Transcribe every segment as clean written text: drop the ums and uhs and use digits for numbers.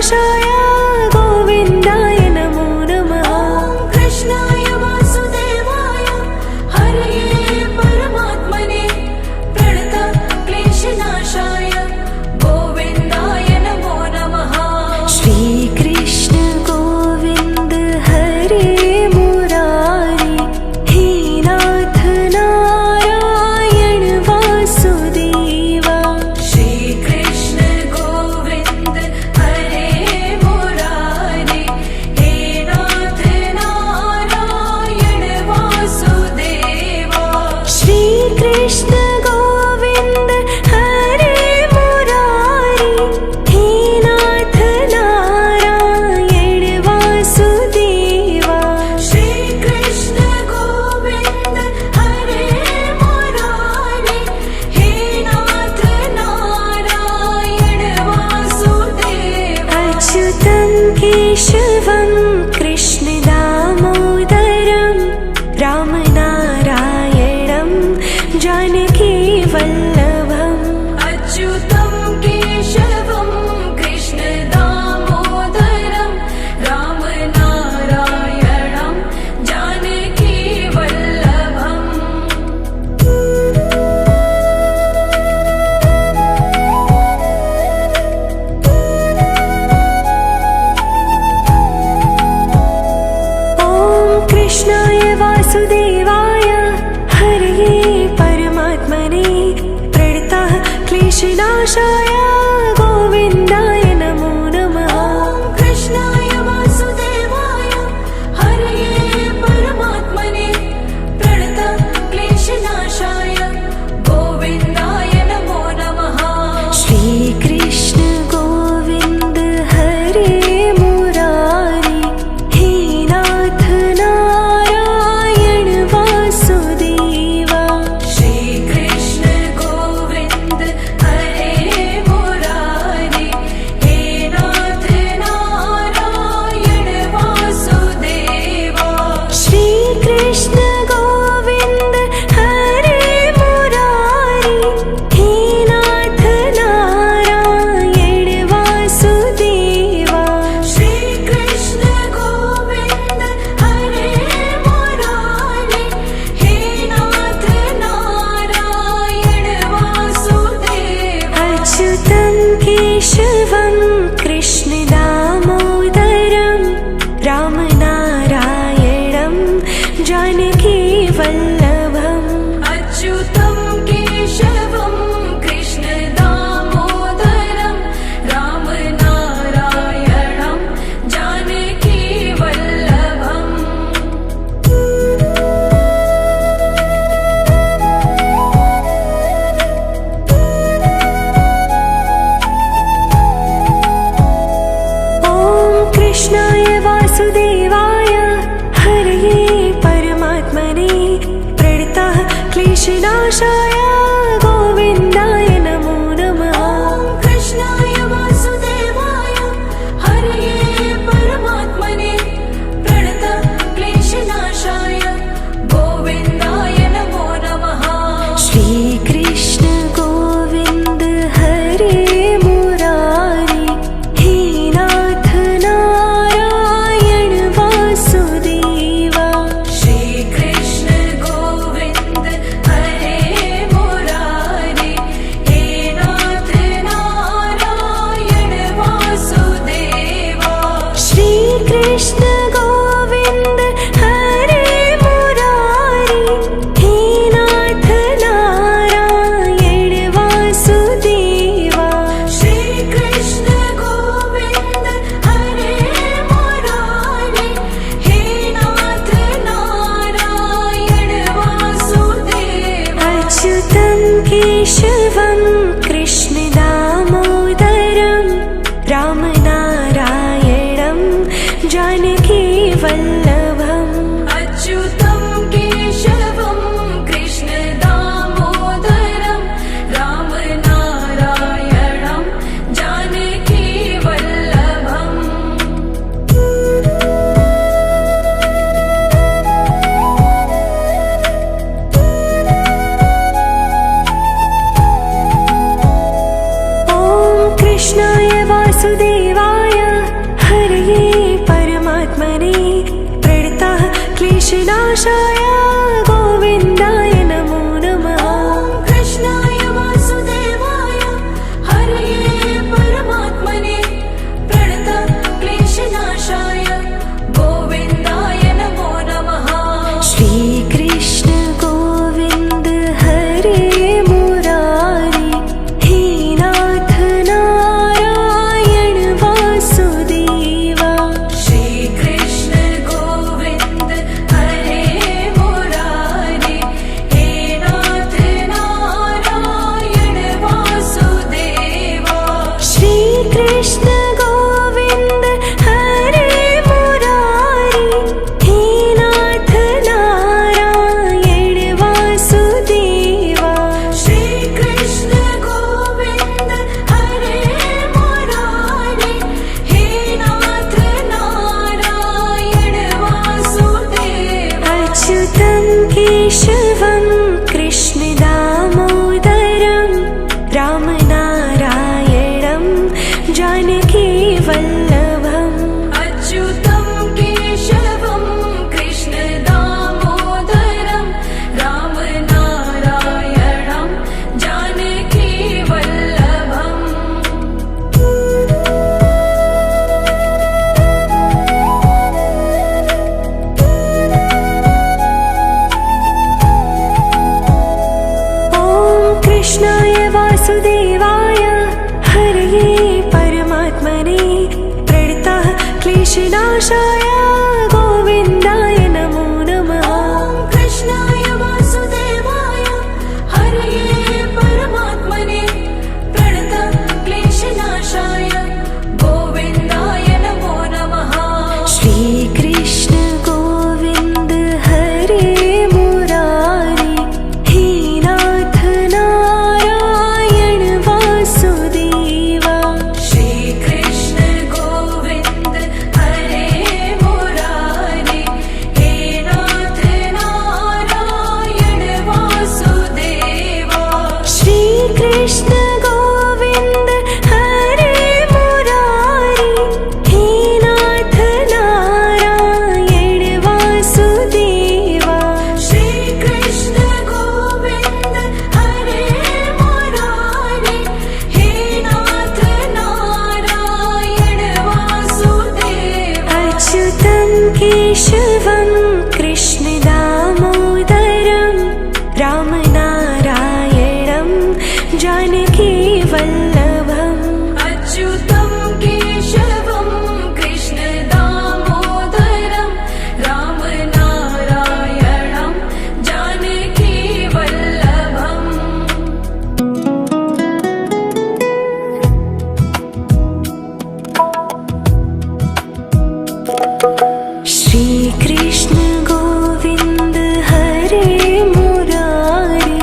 कृष्णनाशाय गोविन्दाय नमो नमः। कृष्णाय वासुदेवाय हरये परमात्मने प्रणतक्लेशनाशाय गोविन्दाय नमो नमः। श्रीकृष्ण गोविन्द हरे मुरारी हे नाथ नारायण वासुदेवा। श्रीकृष्ण गोविन्द हरे मुरारी हे नाथ नारायण वासुदेवा। श्रीकृष्ण गोविन्द हरे मुरारी हे नाथ नारायण वासुदेवा। श्रीकृष्ण गोविन्द हरे मुरारी हे नाथ नारायण वासुदेवा। अच्युतं केशवं कृष्ण दामोदरं रामनारायणं जानकी वल्लभम्। अच्युतं केशवं कृष्ण दामोदरं रामनारायणं जानकी वल्लभम्। ॐ कृष्णाय वासुदेवाय हरये परमात्मने प्रणतः क्लेशनाशाय गोविन्दाय नमो नमः। कृष्णाय वासुदेवाय हरये परमात्मने प्रणतक्लेशनाशाय गोविन्दाय नमो नमः। श्रीकृष्ण गोविन्द हरे मुरारी हे नाथ नारायण वासुदेवा। श्रीकृष्ण गोविन्द हरे मुरारी हे नाथ नारायण वासुदेवा। श्रीकृष्ण गोविन्द हरे मुरारी हे नाथ नारायण वासुदेवा। श्रीकृष्ण गोविन्द हरे मुरारी हे नाथ नारायण वासुदेवा। अच्युतं केशवं कृष्ण दामोदरं रामनारायणं जानकी वल्लभम्। अच्युतं केशवं कृष्ण दामोदरं रामनारायणं जानकी वल्लभम्। ॐ कृष्णाय वासुदेवाय हरये परमात्मने प्रणतः क्लेशनाशाय गोविन्दाय नमो नमः। कृष्णाय वासुदेवाय हरये परमात्मने प्रणतक्लेशनाशाय गोविन्दाय नमो नमः। श्रीकृष्ण गोविन्द हरे मुरारी हे नाथ नारायण वासुदेवा। श्रीकृष्ण गोविन्द हरे कृष्णनाशाय गोविन्दाय नमो नमः। कृष्णाय वासुदेवाय हरये परमात्मने प्रणतक्लेशनाशाय गोविन्दाय नमो नमः। श्रीकृष्ण गोविन्द हरे मुरारी हे नाथ नारायण वासुदेवा। श्रीकृष्ण गोविन्द हरे मुरारी हे नाथ नारायण वासुदेवा। श्रीकृष्ण गोविन्द हरे मुरारी हे नाथ नारायण वासुदेवा। श्रीकृष्ण गोविन्द हरे मुरारी हे नाथ नारायण वासुदेवा। अच्युतं केशवं कृष्ण दामोदरं रामनारायणं जानकी वल्लभम्। अच्युतं केशवं कृष्ण दामोदरं रामनारायणं जानकी वल्लभम्। ॐ कृष्णाय वासुदेवाय हरये परमात्मने प्रणतः क्लेशनाशाय गोविन्दाय नमो नमः। कृष्णाय वासुदेवाय हरये परमात्मने प्रणतक्लेशनाशाय गोविन्दाय नमो नमः। श्रीकृष्ण गोविन्द हरे मुरारी हे नाथ नारायण वासुदेवा। श्रीकृष्ण गोविन्द हरे मुरारी हे नाथ नारायण वासुदेवा। श्रीकृष्ण गोविन्द हरे मुरारी हे नाथ नारायण वासुदेवा। श्रीकृष्ण गोविन्द हरे मुरारी हे नाथ नारायण वासुदेवा। अच्युतं केशवं कृष्ण दामोदरं रामनारायणं जानकी वल्लभम्। अच्युतं केशवं कृष्ण दामोदरं रामनारायणं जानकी वल्लभम्। श्रीकृष्ण गोविन्द हरे मुरारी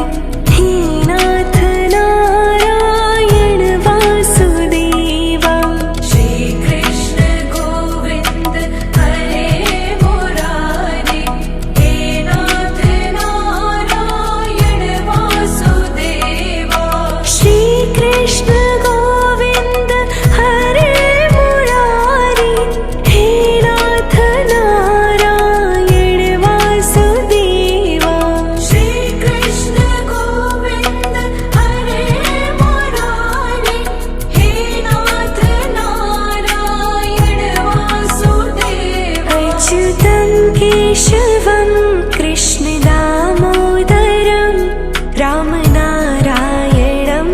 हे नाथ नारायण वासुदेवा। श्रीकृष्ण गोविन्द हरे मुरारी हे नाथ नारायण वासुदेवा। श्रीकृष्ण गोविन्द हरे मुरारी हे नाथ नारायण वासुदेवा। श्रीकृष्ण गोविन्द हरे मुरारी हे नाथ नारायण वासुदेवा। अच्युतं केशवं कृष्ण दामोदरं रामनारायणं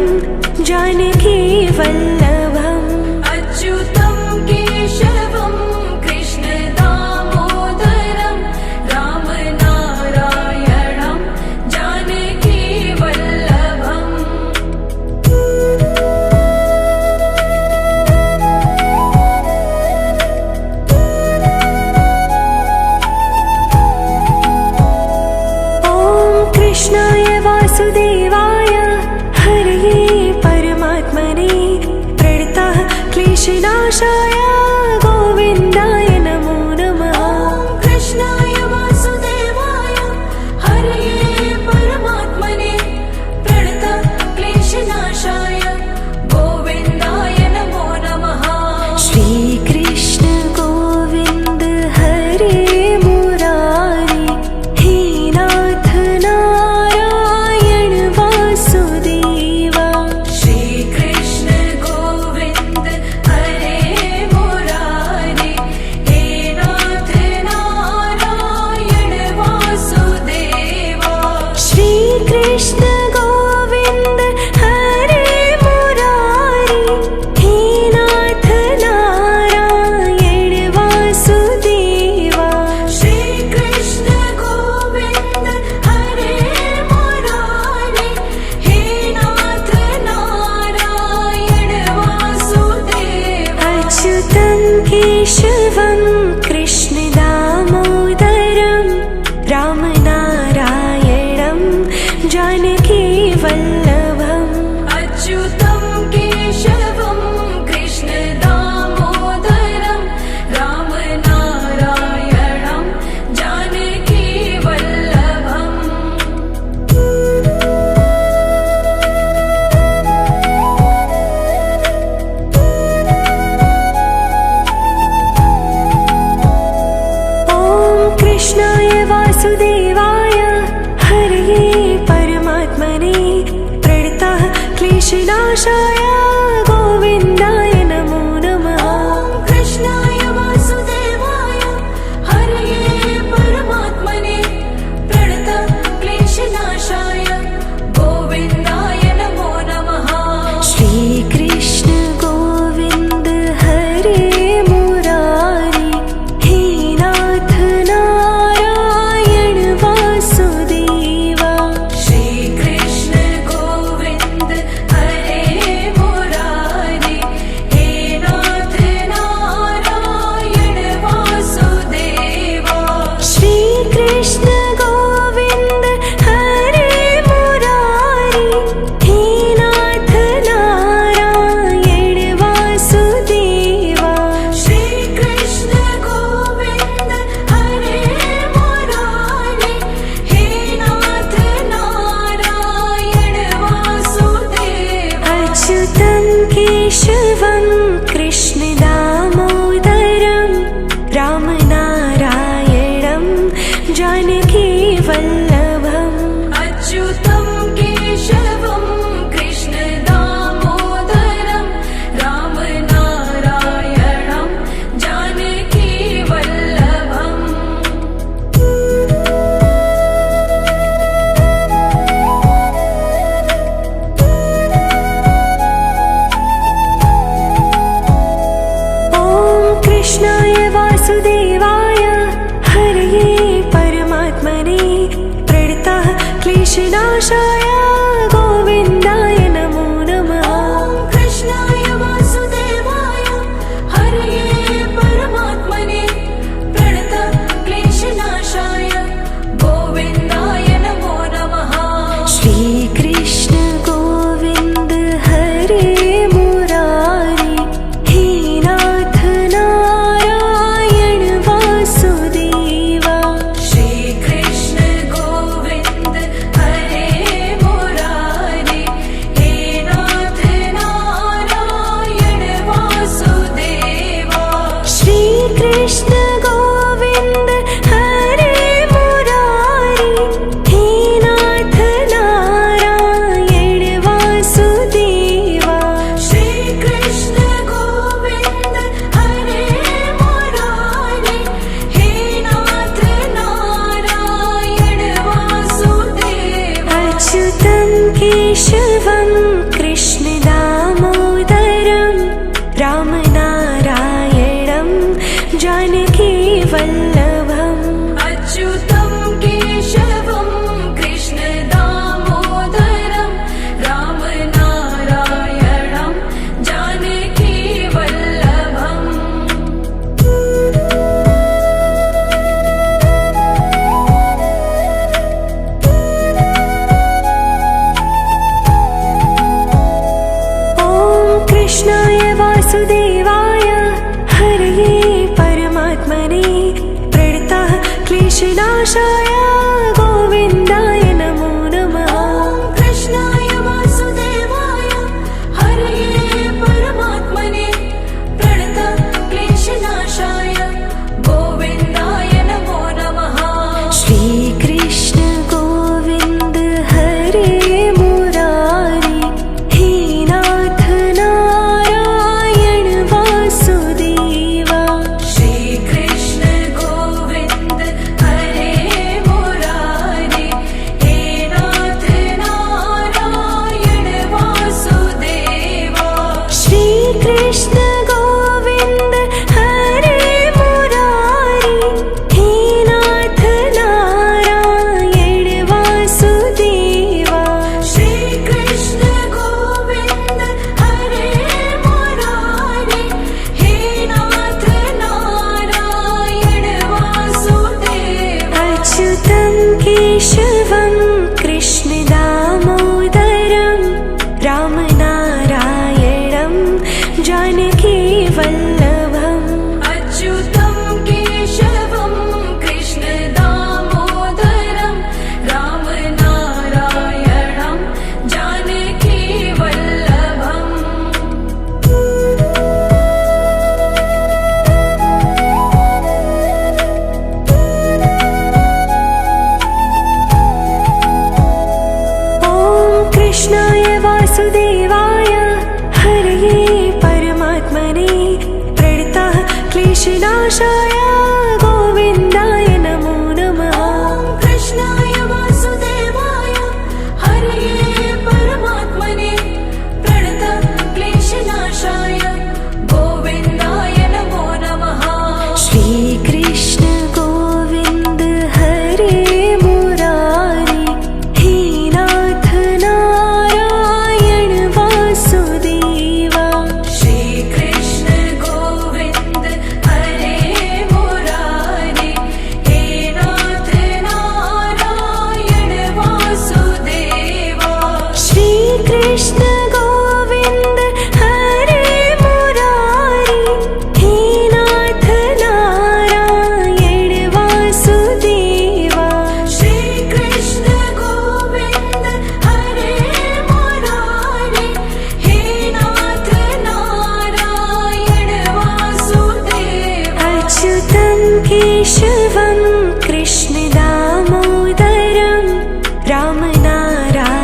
जानकी वल्लभम्। अच्युतं केशवं कृष्ण दामोदरं रामनारायणं जानकी वल्लभम्। ॐ कृष्णाय वासुदेवाय हरये परमात्मने प्रणतः क्लेशनाशाय गोविन्दाय नमो नमः। कृष्णाय वासुदेवाय हरये परमात्मने प्रणतक्लेशनाशाय गोविन्दाय नमो नमः। श्रीकृष्ण गोविन्द हरे मुरारी केशवं कृष्णदामोदरं रामनारायणं जानकीवल्लभम् अच्युतं केशवं कृष्णदामोदरं रामनारायणं जानकीवल्लभम् ॐ कृष्णाय वासुदेवाय हरये परमात्मने प्रणतः क्लेशनाशाय गोविन्दाय नमो नमः ॐ कृष्णाय वासुदेवाय हरये परमात्मने प्रणतः क्लेशनाशाय गोविन्दाय नमो नमः श्रीकृष्ण गोविन्द हरे मुरारी हे नाथ नारायण वासुदेवा श्रीकृष्ण गोविन्द हरे मुरारी हे नाथ नारायण वासुदेवा श्रीकृष्ण गोविन्द हरे मुरारी हे नाथ नारायण वासुदेवा श्रीकृष्ण गोविन्द हरे मुरारी हे नाथ नारायण वासुदेवा अच्युतं केशवं कृष्णदामोदरं रामनारायणं जानकीवल्लभम् अच्युतं केशवं कृष्णदामोदरं रामनारायणं जानकीवल्लभम् ॐ कृष्णाय वासुदेवाय हरये परमात्मने प्रणतः क्लेशनाशाय गोविन्दाय नमो नमः ॐ कृष्णाय वासुदेवाय हरये परमात्मने प्रणतः क्लेशनाशाय गोविन्दाय नमो नमः श्रीकृष्ण गोविन्द हरे मुरारी हे नाथ नारायण वासुदेवा श्रीकृष्ण गोविन्द हरे क्लेशनाशाय गोविन्दाय नमो नमः। ॐ कृष्णाय वासुदेवाय हरये परमात्मने प्रणतक्लेशनाशाय गोविन्दाय नमो नमः। श्रीकृष्ण गोविन्द हरे मुरारी हे नाथ नारायण वासुदेवा। श्रीकृष्ण गोविन्द हरे मुरारी हे नाथ नारायण वासुदेवा। श्रीकृष्ण गोविन्द हरे मुरारी हे नाथ नारायण वासुदेवा। श्रीकृष्ण गोविन्द हरे मुरारी हे नाथ नारायण वासुदेवा। अच्युतं केशवं कृष्ण दामोदरं रामनारायणं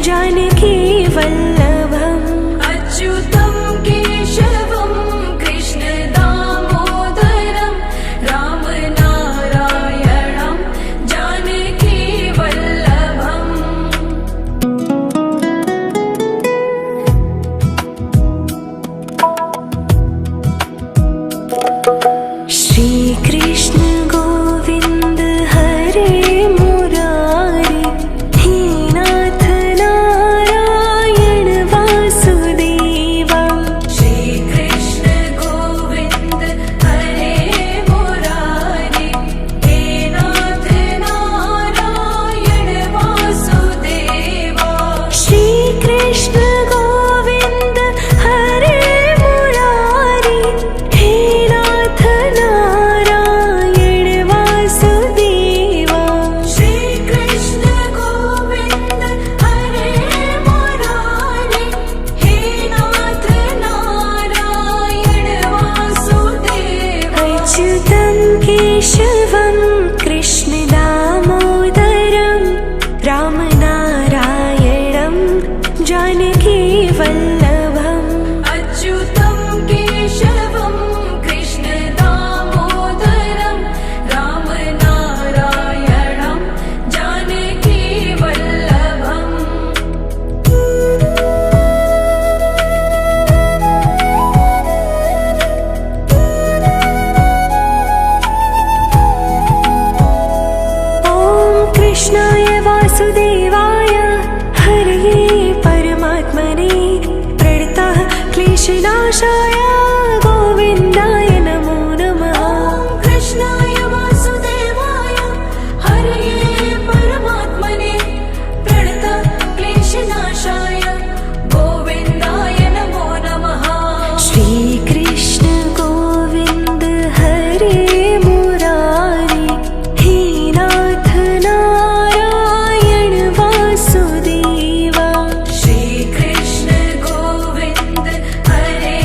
जानकी वल्लभम्। अच्युतं केशवं कृष्ण दामोदरं रामनारायणं जानकी वल्लभम्। श्रीकृष्ण गोविन्द हरे मुरारी हे नाथ नारायण वासुदेवा। श्रीकृष्ण गोविन्द हरे मुरारी हे नाथ नारायण वासुदेवा। श्रीकृष्ण गोविन्द हरे मुरारी हे नाथ नारायण वासुदेवा। श्रीकृष्ण गोविन्द हरे मुरारी हे नाथ नारायण वासुदेवा। अच्युतं केशवं कृष्ण दामोदरं रामनारायणं जानकी वल्लभम्। अच्युतं केशवं कृष्ण दामोदरं रामनारायणं जानकी वल्लभम्। ॐ कृष्णाय वासुदेवाय हरये परमात्मने प्रणतः क्लेशनाशाय गोविन्दाय नमो नमः। ॐ कृष्णाय वासुदेवाय हरये परमात्मने प्रणतक्लेशनाशाय गोविन्दाय नमो नमः। श्रीकृष्ण गोविन्द हरे मुरारी हे नाथ नारायण वासुदेवा। श्रीकृष्ण गोविन्द हरे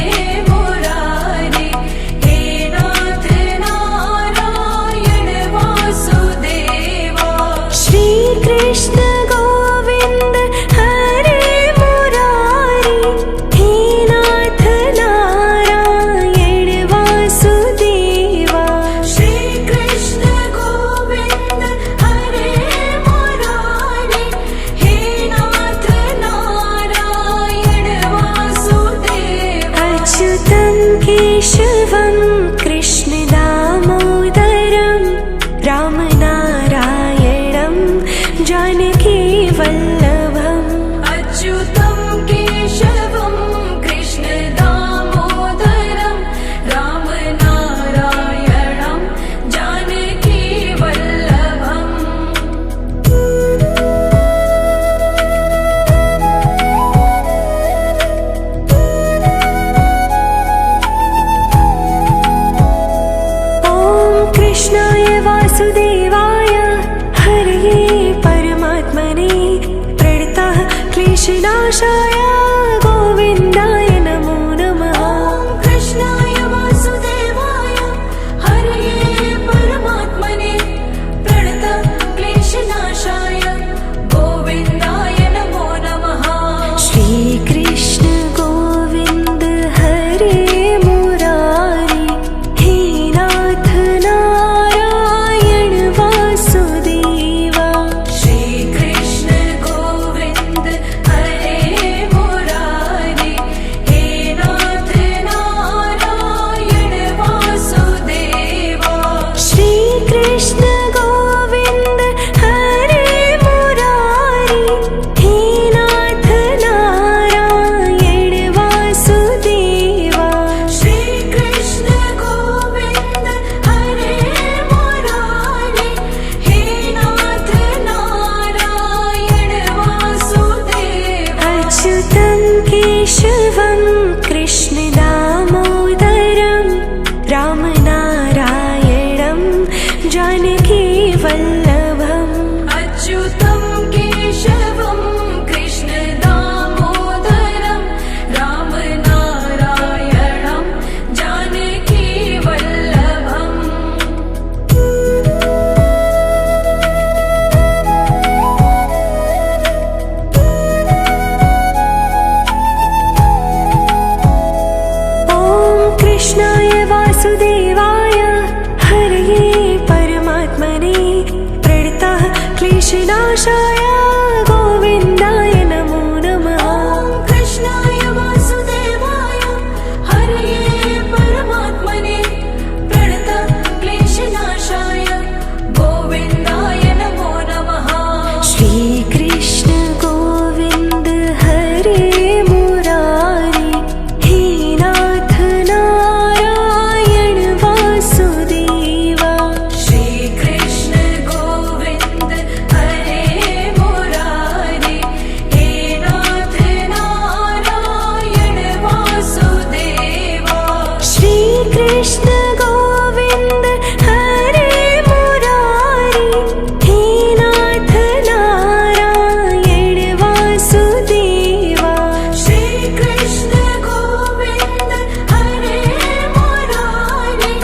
कृष्णनाशाय गोविन्दाय नमो नमः। ॐ कृष्णाय वासुदेवाय हरये परमात्मने प्रणतक्लेशनाशाय गोविन्दाय नमो नमः। श्रीकृष्ण गोविन्द हरे मुरारी हे नाथ नारायण वासुदेवा। श्रीकृष्ण गोविन्द हरे मुरारी हे नाथ नारायण वासुदेवा। श्रीकृष्ण गोविन्द हरे मुरारी हे नाथ नारायण वासुदेवा। श्रीकृष्ण गोविन्द हरे मुरारी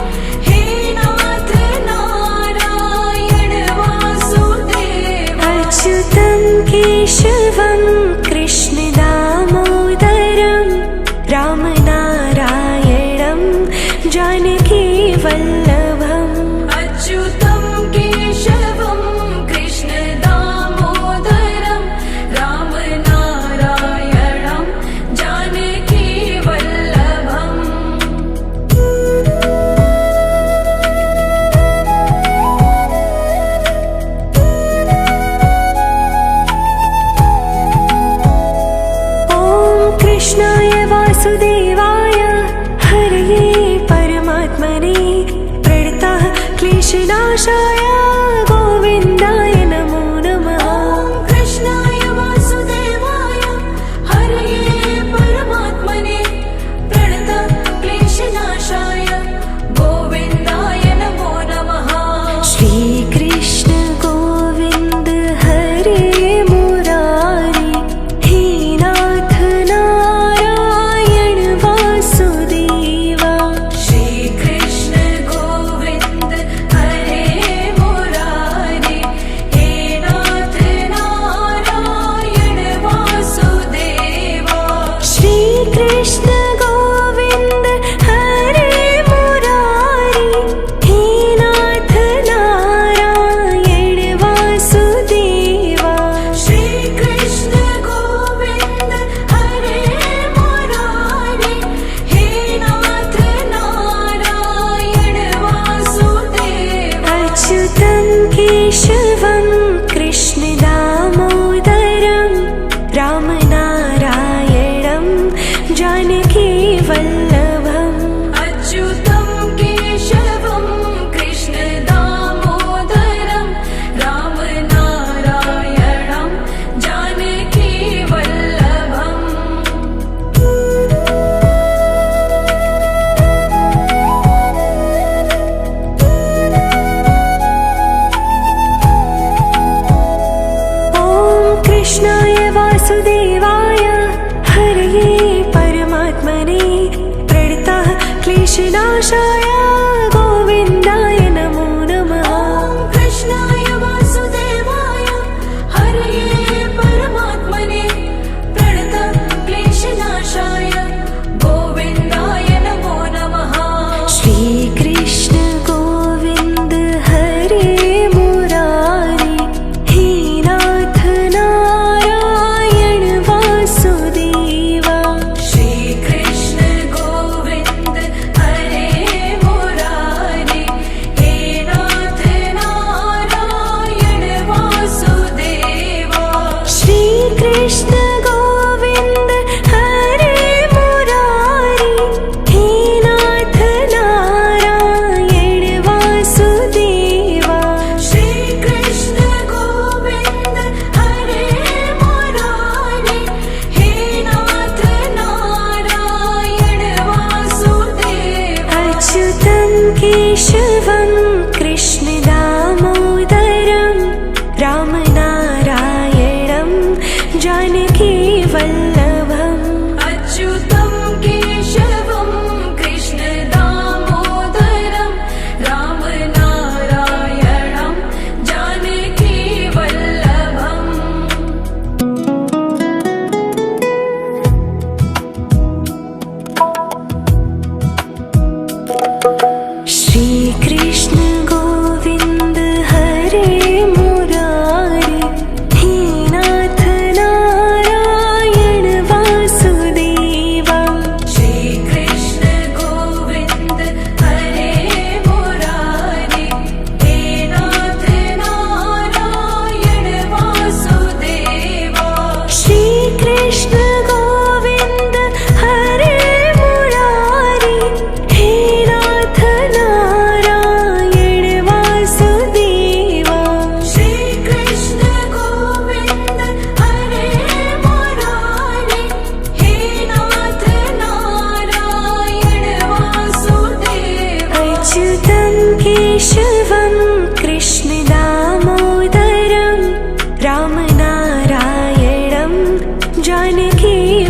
हे नाथ नारायण वासुदेवा। अच्युतं केशवं कृष्ण दामोदरं रामनारायणं जानकी वल्लभम्। अच्युतं केशवं कृष्ण दामोदरं रामनारायणं जानकी वल्लभम्। ॐ कृष्णाय वासुदेवाय हरये परमात्मने प्रणतः क्लेशनाशाय गोविन्दाय नमो नमः। ॐ कृष्णाय वासुदेवाय हरये परमात्मने प्रणतक्लेशनाशाय गोविन्दाय नमो नमः। श्रीकृष्ण गोविन्द हरे मुरारी हे नाथ नारायण वासुदेवा। श्रीकृष्ण गोविन्द हरे मुरारी हे नाथ नारायण वासुदेवा। श्रीकृष्ण गोविन्द हरे मुरारी हे नाथ नारायण वासुदेवा। श्रीकृष्ण गोविन्द हरे मुरारी हे नाथ नारायण वासुदेवा। अच्युतं केशवं कृष्ण दामोदरं रामनारायणं जानकी वल्लभम्। अच्युतं केशवं कृष्ण दामोदरं रामनारायणं जानकी वल्लभम्। ॐ कृष्णाय वासुदेवाय हरये परमात्मने प्रणतः क्लेशनाशाय गोविन्दाय नमो नमः। ॐ कृष्णाय वासुदेवाय हरये परमात्मने प्रणतक्लेशनाशाय गोविन्दाय नमो नमः। श्रीकृष्ण गोविन्द हरे मुरारी हे नाथ नारायण वासुदेवा। श्रीकृष्ण गोविन्द हरे मुरारी हे नाथ नारायण वासुदेवा। श्रीकृष्ण गोविन्द हरे मुरारी हे नाथ नारायण वासुदेवा। श्रीकृष्ण गोविन्द हरे मुरारी हे नाथ नारायण वासुदेवा। अच्युतं केशवं कृष्ण दामोदरं रामनारायणं जानकी वल्लभम्। अच्युतं केशवं कृष्ण दामोदरं रामनारायणं जानकी वल्लभम्। श्रीकृष्ण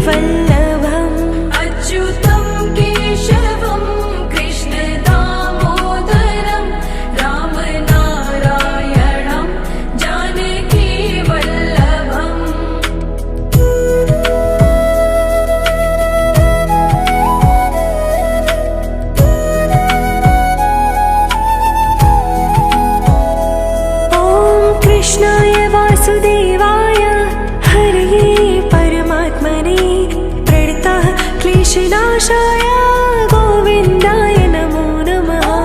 वल्लभम् अच्युतं केशवं कृष्णदामोदरं रामनारायणं जानकीवल्लभम् ॐ कृष्णाय वासुदेवाय हरये परमात्मने प्रणतः क्लेशनाशाय गोविन्दाय नमो नमः ॐ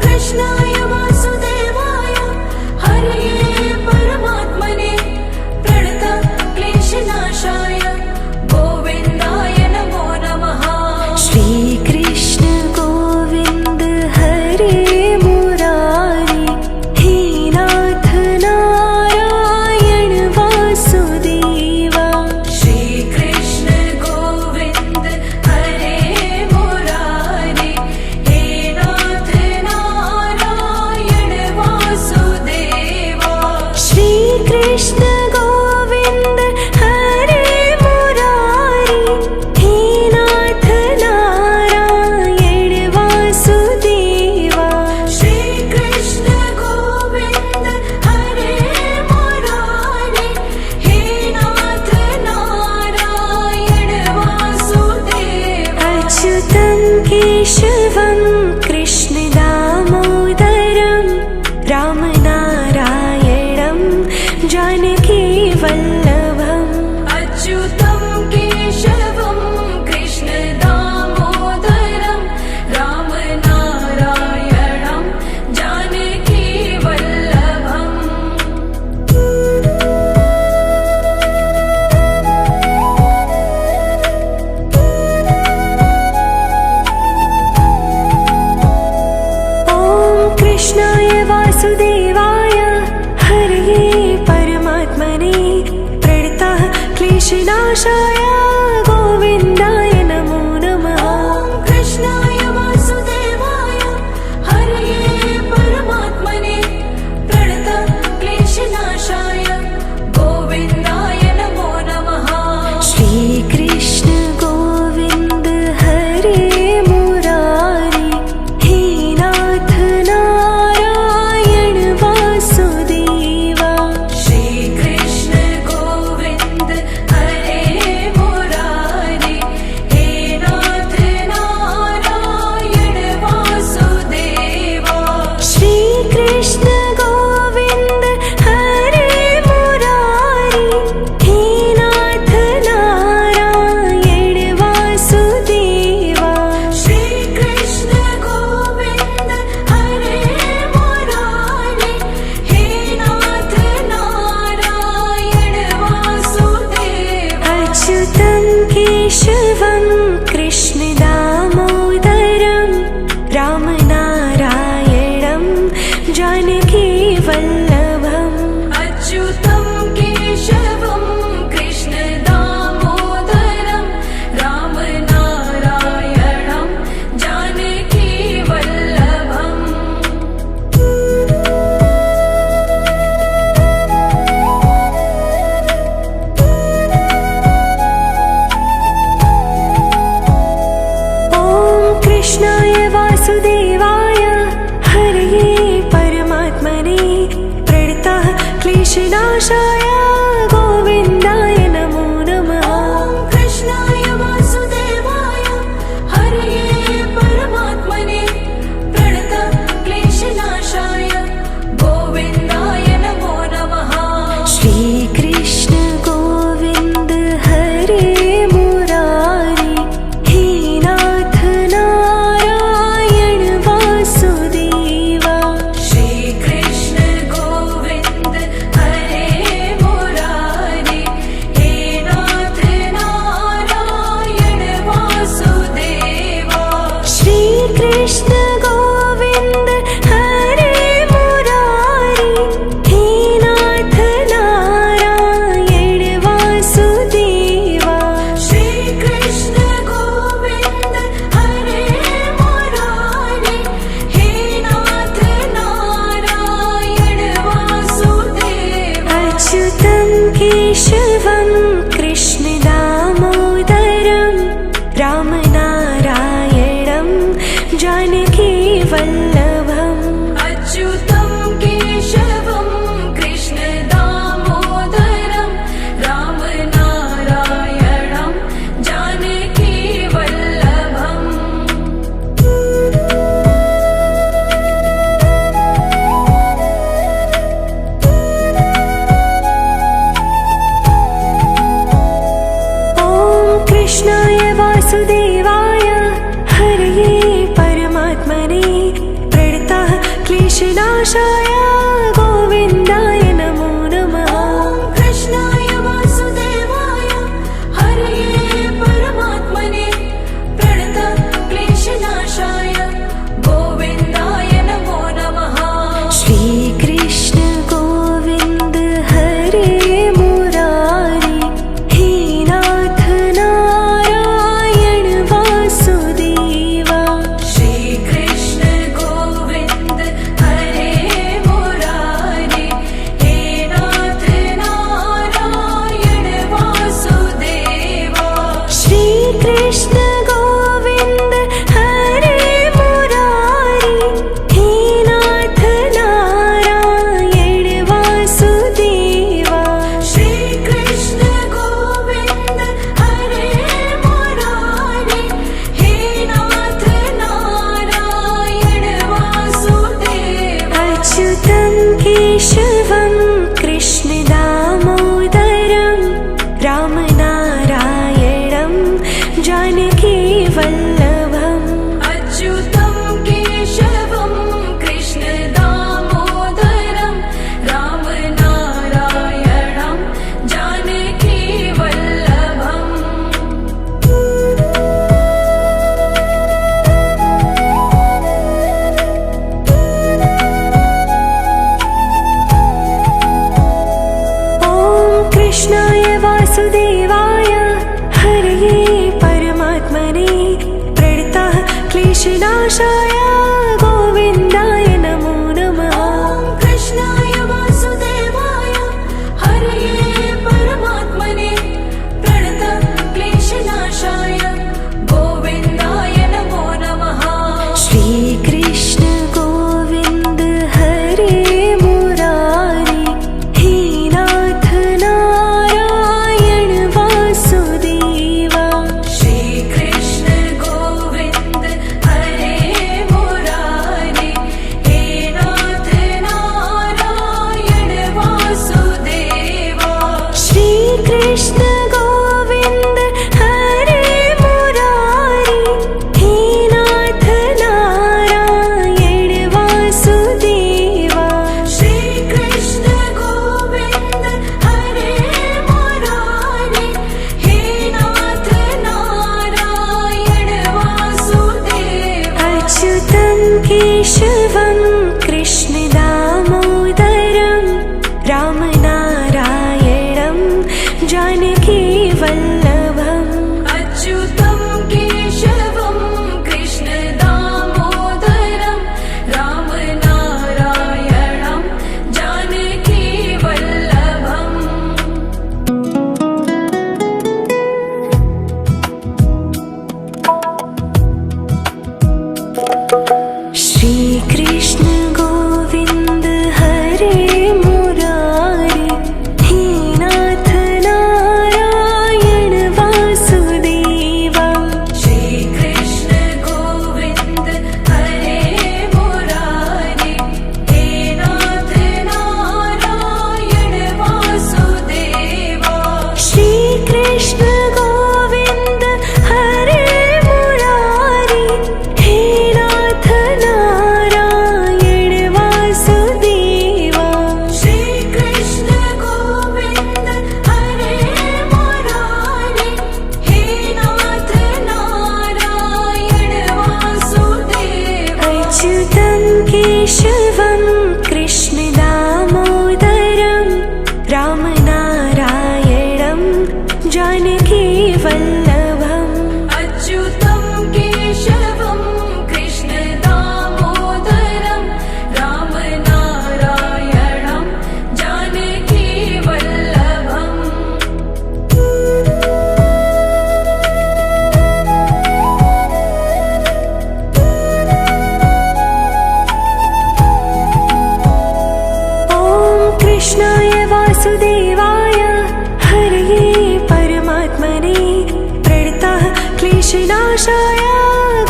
कृष्णाय वासुदेवाय हरये परमात्मने प्रणतः क्लेशनाशाय गोविन्दाय नमो नमः श्रीकृष्ण गोविन्द हरे मुरारी हे नाथ नारायण वासुदेवा श्रीकृष्ण गोविन्द हरे मुरारी हे नाथ नारायण वासुदेवा श्रीकृष्ण गोविन्द हरे मुरारी हे नाथ नारायण वासुदेवा श्रीकृष्ण गोविन्द हरे मुरारी हे नाथ नारायण वासुदेवा अच्युतं केशवं कृष्णदामोदरं रामनारायणं जानकीवल्लभम् अच्युतं केशवं कृष्णदामोदरं रामनारायणं जानकीवल्लभम् कृष्ण गोविंद हरे मुरारी हे नाथ नारायण वासुदेवा श्री कृष्ण गोविंद हरे मुरारी हे नाथ नारायण वासुदेवा अच्युतं केशवं कृष्ण दामोदरं रामनारायणं जानकी वल्लभम् अच्युतं केशवं कृष्ण दामोदरं रामनारायणं जानकी वल्लभम् ॐ कृष्णाय वासुदेवाय हरये परमात्मने प्रणतः क्लेशनाशाय गोविन्दाय नमो नमः ॐ कृष्णाय वासुदेवाय हरये परमात्मने प्रणतः क्लेशनाशाय गोविन्दाय नमो नमः श्रीकृष्ण गोविन्द हरे मुरारी हे नाथ नारायण वासुदेवा श्रीकृष्ण गोविन्द हरे मुरारी हे नाथ नारायण वासुदेवा श्रीकृष्ण गोविन्द हरे मुरारी हे नाथ नारायण वासुदेवा श्रीकृष्ण गोविन्द हरे मुरारी हे नाथ नारायण वासुदेवा अच्युतं केशवं कृष्ण दामोदरं रामनारायणं जानकी वल्लभम् अच्युतं केशवं कृष्ण दामोदरं रामनारायणं जानकी वल्लभम् श्रीकृष्ण गोविन्द हरे मुरारी हे नाथ नारायण वासुदेवा श्रीकृष्ण गोविन्द हरे मुरारी हे नाथ नारायण वासुदेवा श्रीकृष्ण गोविन्द हरे मुरारी हे नाथ नारायण वासुदेवा श्रीकृष्ण गोविन्द हरे मुरारी हे नाथ नारायण वासुदेवा अच्युतं केशवं कृष्ण दामोदरं रामनारायणं जानकी वल्लभम् अच्युतं केशवं कृष्ण दामोदरं रामनारायणं जानकी वल्लभम् ॐ कृष्णाय वासुदेवाय हरये परमात्मने प्रणतः क्लेशनाशाय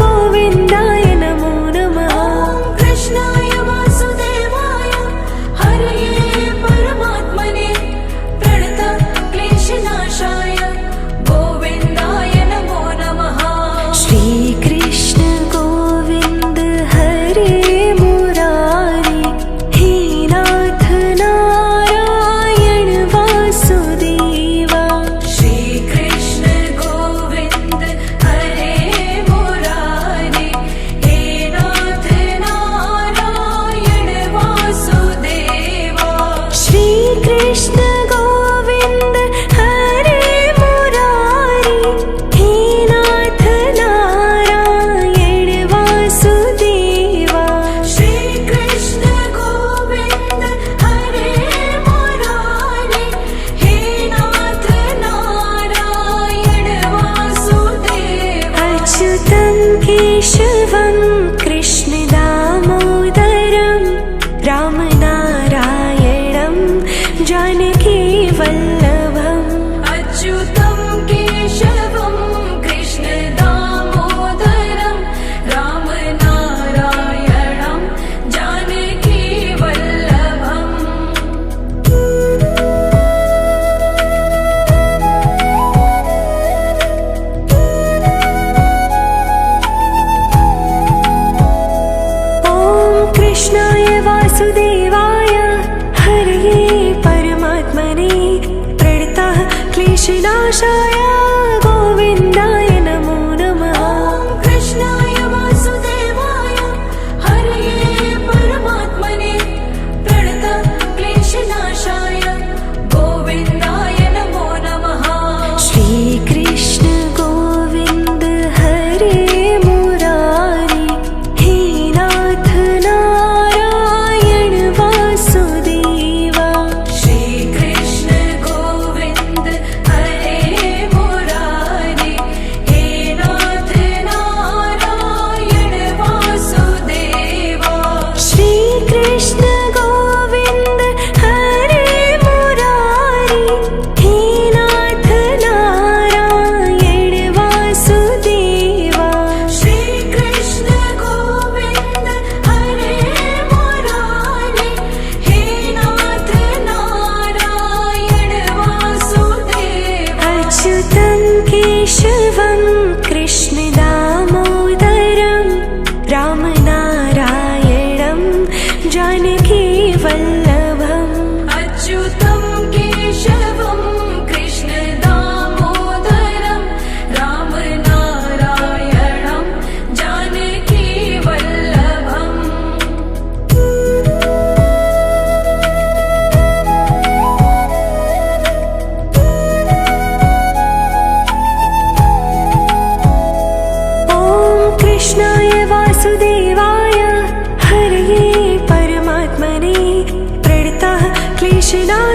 गोविन्दाय नमो नमः ॐ कृष्णाय वासुदेवाय हरये परमात्मने प्रणतः क्लेशनाशाय गोविन्दाय नमो नमः श्रीकृष्ण गोविन्द हरे मुरारी हे नाथ नारायण वासुदेवा श्रीकृष्ण गोविन्द हरे मुरारी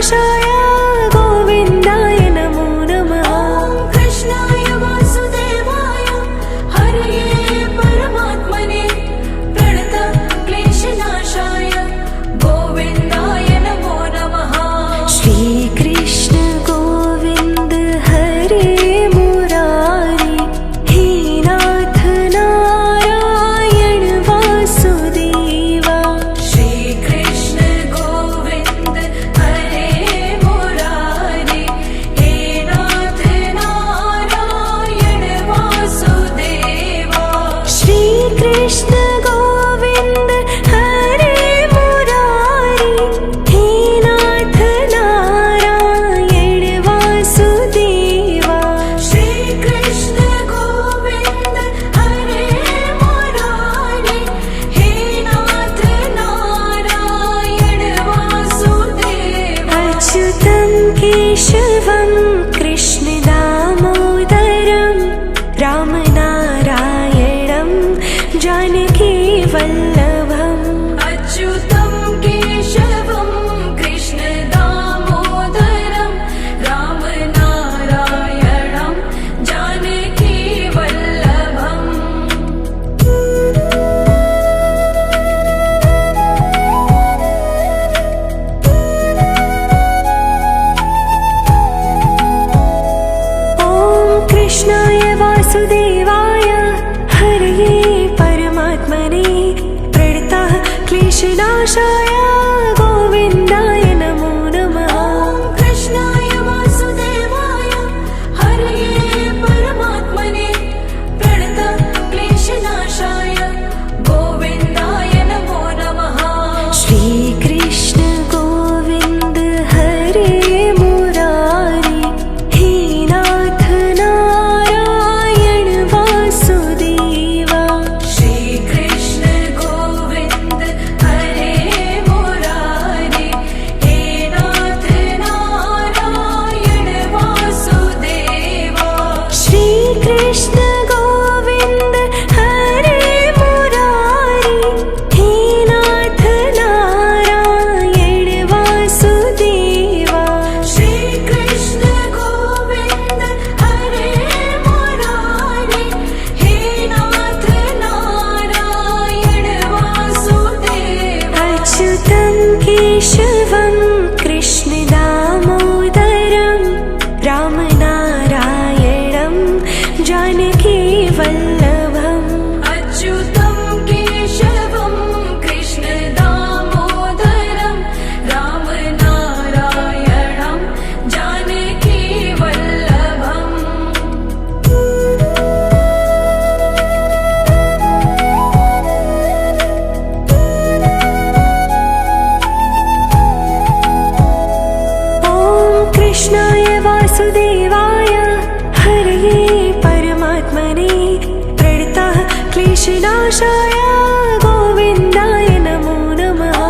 कृष्णनाशाय गोविन्दाय नमो नमः। ॐ कृष्णाय वासुदेवाय हरये परमात्मने प्रणतक्लेशनाशाय गोविन्दाय नमो नमः। श्रीकृष्ण गोविन्द हरे मुरारी हे नाथ नारायण वासुदेवा। श्रीकृष्ण गोविन्द हरे मुरारी हे नाथ नारायण वासुदेवा। श्रीकृष्ण गोविन्द हरे मुरारी हे नाथ नारायण वासुदेवा। श्रीकृष्ण गोविन्द हरे मुरारी हे नाथ नारायण वासुदेवा। अच्युतं केशवं कृष्णदामोदरं रामनारायणं जानकीवल्लभम्। अच्युतं केशवं कृष्णदामोदरं रामनारायणं जानकीवल्लभम्। ॐ कृष्णाय वासुदेवाय हरये परमात्मने प्रणतः क्लेशनाशाय गोविन्दाय नमो नमः। ॐ कृष्णाय वासुदेवाय हरये परमात्मने प्रणतक्लेशनाशाय गोविन्दाय नमो नमः। श्रीकृष्ण गोविन्द हरे मुरारी हे नाथ नारायण वासुदेवा। श्रीकृष्ण गोविन्द हरे मुरारी हे नाथ नारायण वासुदेवा। श्रीकृष्ण गोविन्द हरे मुरारी हे नाथ नारायण वासुदेवा। श्रीकृष्ण गोविन्द हरे मुरारी हे नाथ नारायण वासुदेवा। अच्युतं केशवं कृष्णदामोदरं रामनारायणं जानकीवल्लभम्। अच्युतं केशवं कृष्णदामोदरं रामनारायणं जानकीवल्लभम्। ॐ कृष्णाय वासुदेवाय हरये परमात्मने प्रणतः क्लेशनाशाय गोविन्दाय नमो नमः। ॐ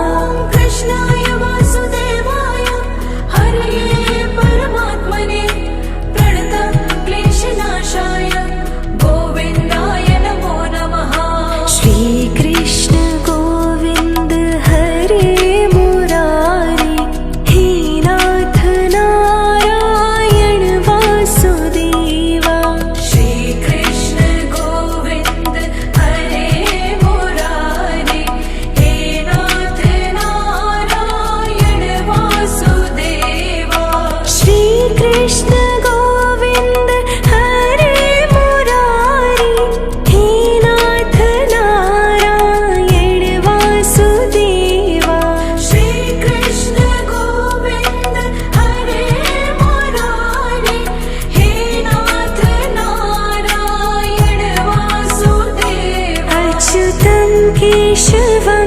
कृष्णाय वासुदेवाय हरये परमात्मने प्रणतक्लेशनाशाय गोविन्दाय नमो नमः। श्रीकृष्ण गोविन्द हरे मुरारी हे नाथ नारायण वासुदेवा। श्रीकृष्ण गोविन्द हरे मुरारी हे नाथ नारायण वासुदेवा। श्रीकृष्ण गोविन्द हरे मुरारी हे नाथ नारायण वासुदेवा। श्रीकृष्ण गोविन्द हरे मुरारी हे नाथ नारायण वासुदेवा। अच्युतं केशवं